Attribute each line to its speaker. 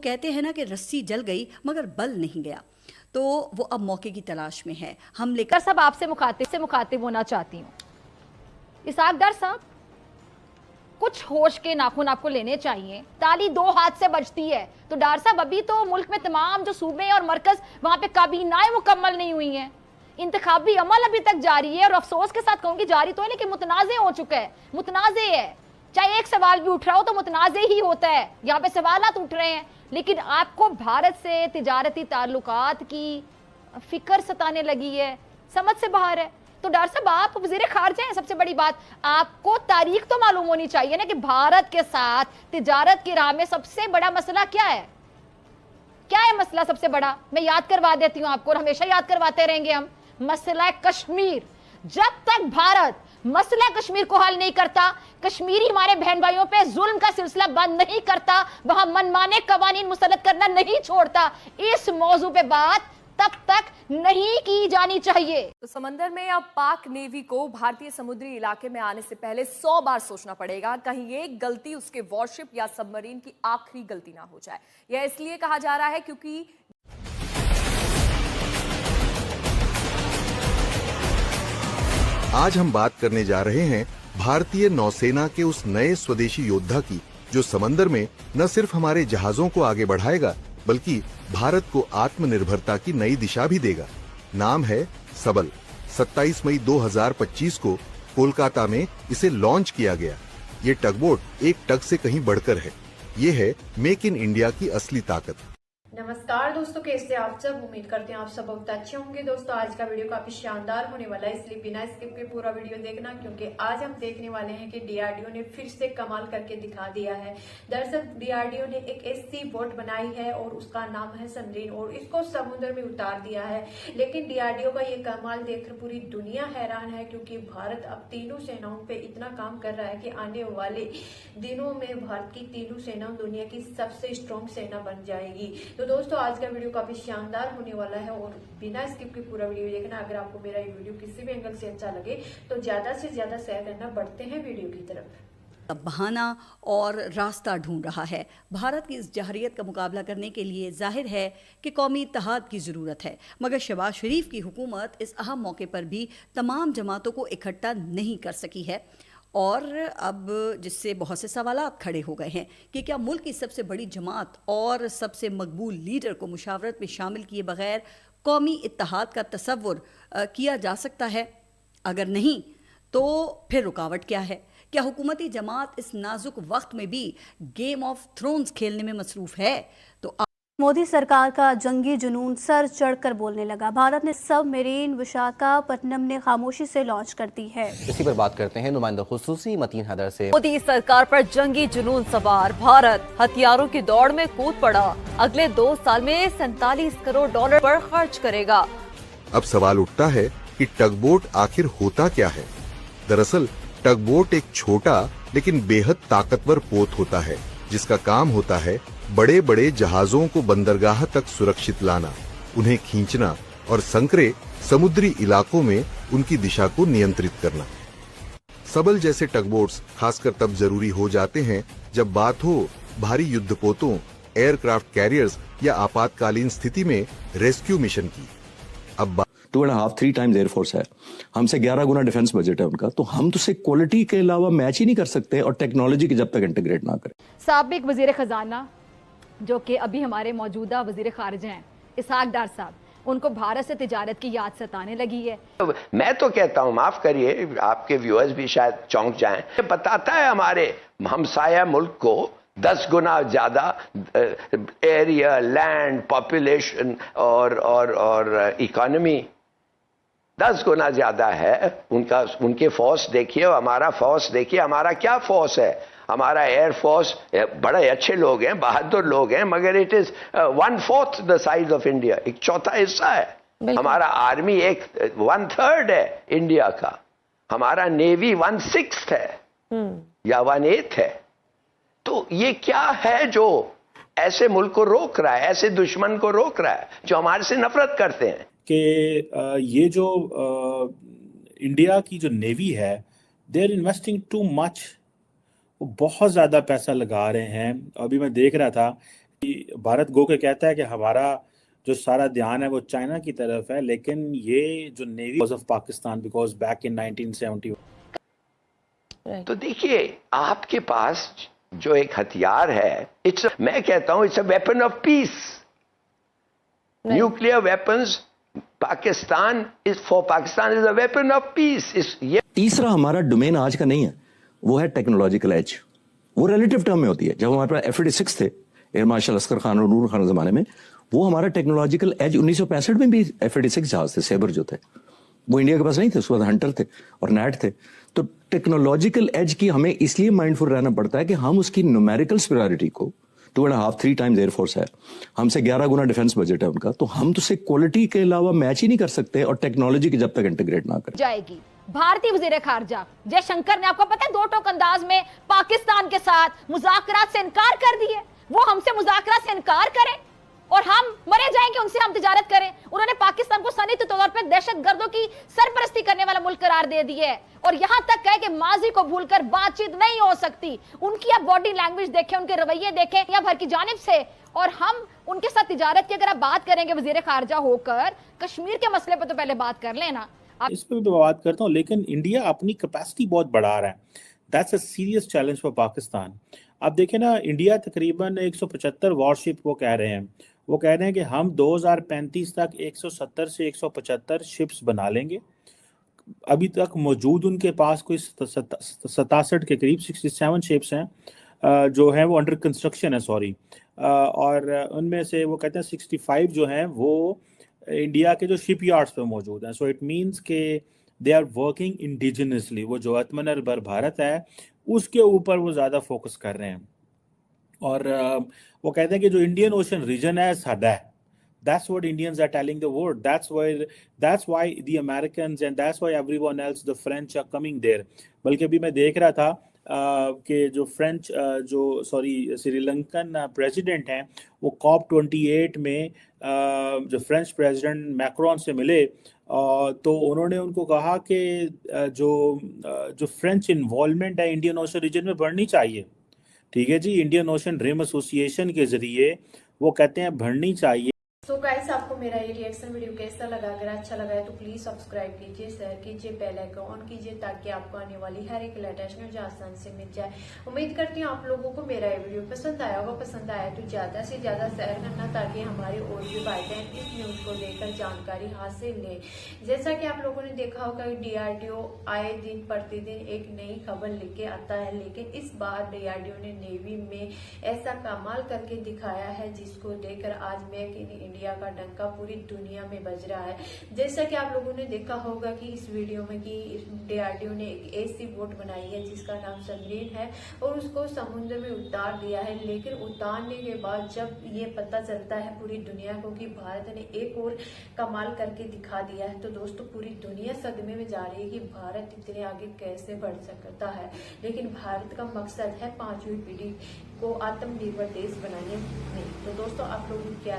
Speaker 1: कहते हैं ना कि रस्सी जल गई मगर बल नहीं गया, तो वो अब मौके की तलाश में है। हम लेकर
Speaker 2: सब आपसे मुखातिब होना चाहती हूँ। इसहाक डार साहब, कुछ होश के नाखून आपको लेने चाहिए। ताली दो हाथ से बजती है। तो डार साहब, अभी तो मुल्क में तमाम जो सूबे और मरकज वहां पे काबीनाएं मुकम्मल नहीं हुई हैं। इंतखाबी अमल अभी तक जारी है और अफसोस के साथ कहूंगी जारी तो है, लेकिन मुतनाज़े हो चुका है। मुतनाज़े है, चाहे एक सवाल भी उठ रहा हो तो मुतनाज़े ही होता है। यहाँ पे सवालात उठ रहे हैं, लेकिन आपको भारत से तिजारती ताल्लुकात की फिक्र सताने लगी है, समझ से बाहर है। तो डॉक्टर साहब, आप वजीर खारजा हैं, सबसे बड़ी बात आपको तारीख तो मालूम होनी चाहिए ना कि भारत के साथ तिजारत की राह में सबसे बड़ा मसला क्या है। क्या है मसला सबसे बड़ा? मैं याद करवा देती हूं आपको और हमेशा याद करवाते रहेंगे हम। मसला कश्मीर। जब तक भारत मसला कश्मीर को हल नहीं करता, कश्मीरी हमारे बहन भाइयों पे जुल्म का सिलसिला बंद नहीं करता, वहां मनमाने कवानीन मुसल्लत करना नहीं छोड़ता, इस मौजू पे बात तब तक नहीं की जानी चाहिए।
Speaker 3: तो समंदर में अब पाक नेवी को भारतीय समुद्री इलाके में आने से पहले 100 बार सोचना पड़ेगा, कहीं एक गलती उसके वॉरशिप या सबमरीन की आखिरी गलती ना हो जाए। यह इसलिए कहा जा रहा है क्योंकि
Speaker 4: आज हम बात करने जा रहे हैं भारतीय नौसेना के उस नए स्वदेशी योद्धा की जो समंदर में न सिर्फ हमारे जहाजों को आगे बढ़ाएगा बल्कि भारत को आत्मनिर्भरता की नई दिशा भी देगा। नाम है सबल। 27 मई 2025 को कोलकाता में इसे लॉन्च किया गया। ये टगबोट एक टग से कहीं बढ़कर है। ये है मेक इन इंडिया की असली ताकत।
Speaker 5: नमस्कार दोस्तों, कैसे आप सब? उम्मीद करते हैं आप सब बहुत अच्छे होंगे। दोस्तों, आज का वीडियो काफी शानदार होने वाला है, इसलिए बिना स्किप के पूरा वीडियो देखना, क्योंकि आज हम देखने वाले हैं कि डीआरडीओ ने फिर से कमाल करके दिखा दिया है। दरअसल डीआरडीओ ने एक ऐसी बोट बनाई है और उसका नाम है सबमरीन और इसको समुद्र में उतार दिया है। लेकिन डीआरडीओ का ये कमाल देखकर पूरी दुनिया हैरान है, क्योंकि भारत अब तीनों सेनाओं पे इतना काम कर रहा है कि आने वाले दिनों में भारत की तीनों सेना दुनिया की सबसे स्ट्रॉन्ग सेना बन जाएगी। तो दोस्तों, आज का वीडियो काफी शानदार होने वाला है और बिना स्किप के पूरा वीडियो देखना। अगर आपको मेरा ये वीडियो किसी भी एंगल से अच्छा लगे तो ज्यादा से ज्यादा शेयर करना। बढ़ते हैं वीडियो की तरफ।
Speaker 1: बहाना और रास्ता ढूंढ रहा है। भारत की इस जहरियत का मुकाबला करने के लिए जाहिर है कि कौमी इत्तेहाद की ज़रूरत है, मगर शहबाज शरीफ की हुकूमत इस अहम मौके पर भी तमाम जमातों को इकट्ठा नहीं कर सकी है। और अब जिससे बहुत से सवालात खड़े हो गए हैं कि क्या मुल्क की सबसे बड़ी जमात और सबसे मकबूल लीडर को मुशावरत में शामिल किए बगैर कौमी इत्तेहाद का तसव्वुर किया जा सकता है? अगर नहीं तो फिर रुकावट क्या है? क्या हुकूमती जमात इस नाजुक वक्त में भी गेम ऑफ थ्रोन्स खेलने में मसरूफ है? तो
Speaker 6: मोदी सरकार का जंगी जुनून सर चढ़कर बोलने लगा। भारत ने सबमरीन विशाखापट्टनम ने खामोशी से लॉन्च कर दी है।
Speaker 7: इसी पर बात करते हैं नुमाइंदा खुसूसी मतीन हैदर से।
Speaker 3: मोदी सरकार पर जंगी जुनून सवार भारत हथियारों की दौड़ में कूद पड़ा। अगले 2 साल में $47 करोड़ पर खर्च करेगा।
Speaker 4: अब सवाल उठता है कि टगबोट आखिर होता क्या है? दरअसल टगबोट एक छोटा लेकिन बेहद ताकतवर पोत होता है जिसका काम होता है बड़े बड़े जहाजों को बंदरगाह तक सुरक्षित लाना, उन्हें खींचना और संकरे समुद्री इलाकों में उनकी दिशा को नियंत्रित करना। सबल जैसे टगबोट्स खासकर तब जरूरी हो जाते हैं जब बात हो भारी युद्धपोतों, एयरक्राफ्ट कैरियर्स या आपातकालीन स्थिति में रेस्क्यू मिशन की। अब
Speaker 8: 2.5-3 टाइम्स एयरफोर्स है, हमसे 11 गुना डिफेंस बजट है उनका, तो हम तो से क्वालिटी के अलावा मैच ही नहीं कर सकते और टेक्नोलॉजी की जब तक इंटीग्रेट ना करें।
Speaker 2: साबिक वजीर खजाना जो कि अभी हमारे मौजूदा वजीर खारजा हैं, इसहाक डार साहब, उनको भारत से तिजारत की याद सताने लगी है।
Speaker 9: मैं तो कहता हूं, माफ करिए, आपके व्यूअर्स भी शायद चौंक जाएं, ये बताता है हमारे हमसाया मुल्क को 10 गुना ज्यादा एरिया, लैंड, पॉपुलेशन और इकोनॉमी 10 गुना ज्यादा है उनका। उनके फोर्स देखिए, हमारा फोर्स देखिए। हमारा क्या फोर्स है? हमारा एयरफोर्स बड़े अच्छे लोग हैं, बहादुर लोग हैं, मगर it is 1/4 the size of India, एक चौथा हिस्सा है। हमारा आर्मी एक 1/3 है इंडिया का। हमारा नेवी 1/6 है या 1/8 है। तो ये क्या है जो ऐसे मुल्क को रोक रहा है, ऐसे दुश्मन को रोक रहा है जो हमारे से नफरत करते हैं?
Speaker 10: कि ये जो इंडिया की जो नेवी है, they are investing too much, वो बहुत ज़्यादा पैसा लगा रहे हैं। अभी मैं देख रहा था भारत गो के कहता है कि हमारा जो सारा ध्यान है वो चाइना की तरफ है, लेकिन ये जो navy of Pakistan because back in 1970।
Speaker 9: तो देखिए, आपके पास जो एक हथियार है, मैं कहता हूं it's a weapon of peace. Nuclear weapons Pakistan is a weapon of peace. ये
Speaker 8: तीसरा हमारा डोमेन आज का नहीं है, वो है टेक्नोलॉजिकल एज। वो रिलेटिव टर्म में होती है। जब हमारे पास F-86 थे, एयर मार्शल अस्कर खान और नूर खान के जमाने में, वो हमारा टेक्नोलॉजिकल एज 1965 में भी F-86 जहाज थे, सेबर जो थे, वो इंडिया के पास नहीं थे। उसके बाद हंटर थे और नैट थे। तो टेक्नोलॉजिकल एज की हमें इसलिए माइंडफुल रहना पड़ता है कि हम उसकी न्यूमेरिकल सुपीरियरिटी को 2.5-3 टाइम्स एयरफोर्स है, हमसे 11 गुना डिफेंस बजट है उनका, तो हम तो उससे क्वालिटी के अलावा मैच ही नहीं कर सकते और टेक्नोलॉजी की जब तक इंटीग्रेट ना करें
Speaker 2: जाएगी। भारतीय वजीर खारजा जयशंकर ने, आपको पता है, 2 टोक अंदाज में पाकिस्तान के साथ मुज़ाकरात से इनकार कर दिए। वो हमसे मुज़ाकरात से इनकार करें और हम मरे जाएंगे, उनसे हम तिजारत करें। उन्होंने पाकिस्तान को सनई तौर पर दहशतगर्दों की सरपरस्ती करने वाला मुल्क करार दे दी है और यहां तक कहे कि माजी को भूलकर बातचीत नहीं हो सकती। उनकी आप बॉडी लैंग्वेज देखें, उनके रवैये देखें या भर की जानिब से, और हम उनके साथ तिजारत की अगर आप बात करेंगे वजीर खारजा होकर, कश्मीर के मसले पर तो पहले बात कर लेना।
Speaker 10: इस पर भी बात करता हूँ, लेकिन इंडिया अपनी कैपेसिटी बहुत बढ़ा रहा है। That's a serious challenge for Pakistan. आप देखें ना, इंडिया तकरीबन 175 वॉरशिप वो कह रहे हैं। वो कह रहे हैं कि हम 2035 तक 170 से 175 शिप्स बना लेंगे। अभी तक मौजूद उनके पास कोई 67 के करीब 67 शिप्स हैं जो हैं वो अंडर कंस्ट्रक्शन है, सॉरी। और उनमें से वो कहते हैं 65 जो हैं वो इंडिया के जो शिप यार्ड्स पे मौजूद हैं। सो इट मीन्स के दे आर वर्किंग इंडिजिनसली। वो जो आत्मनिर्भर भारत है उसके ऊपर वो ज़्यादा फोकस कर रहे हैं। और वो कहते हैं कि जो इंडियन ओशन रीजन है सादा है। That's what Indians are telling the world. That's why the Americans and that's why everyone else, the French are coming there. बल्कि अभी मैं देख रहा था कि जो फ्रेंच श्रीलंकन प्रेसिडेंट हैं वो COP28 में जो फ्रेंच प्रेसिडेंट मैक्रोन से मिले, तो उन्होंने उनको कहा कि जो फ्रेंच इन्वॉल्वमेंट है इंडियन ओशन रीजन में बढ़नी चाहिए। ठीक है जी, इंडियन ओशन रिम एसोसिएशन के जरिए वो कहते हैं बढ़नी चाहिए।
Speaker 5: सो गाइस, आपको मेरा ये रिएक्शन वीडियो कैसा लगा? अगर अच्छा लगा है तो प्लीज सब्सक्राइब कीजिए, शेयर कीजिए, बेल आइकन ऑन कीजिए ताकि आपको आने वाली हर एक लेटेस्ट न्यूज आसान से मिल जाए। उम्मीद करती हूँ आप लोगों को मेरा ये वीडियो पसंद आया होगा। पसंद आया तो ज्यादा से ज्यादा शेयर करना ताकि हमारे और भी भाईबहन इस न्यूज को लेकर जानकारी हासिल ले। जैसा कि आप लोगों ने देखा होगा DRDO आए दिन प्रतिदिन एक नई खबर लेके आता है, लेकिन इस बार DRDO ने नेवी में ऐसा कमाल करके दिखाया है जिसको देखकर आज मेक इन इंडिया का डंका पूरी दुनिया में बज रहा है। जैसा कि आप लोगों ने देखा होगा कि इस वीडियो में कि DRDO ने एक ऐसी बोट बनाई है जिसका नाम सबमरीन है और उसको समुद्र में उतार दिया है। लेकिन उतारने के बाद जब ये पता चलता है पूरी दुनिया को कि भारत ने एक और कमाल करके दिखा दिया है, तो दोस्तों पूरी दुनिया सदमे में जा रही है कि भारत इतने आगे कैसे बढ़ सकता है। लेकिन भारत का मकसद है 5वीं पीढ़ी को आत्मनिर्भर देश बनाने में। तो दोस्तों आप लोगों को क्या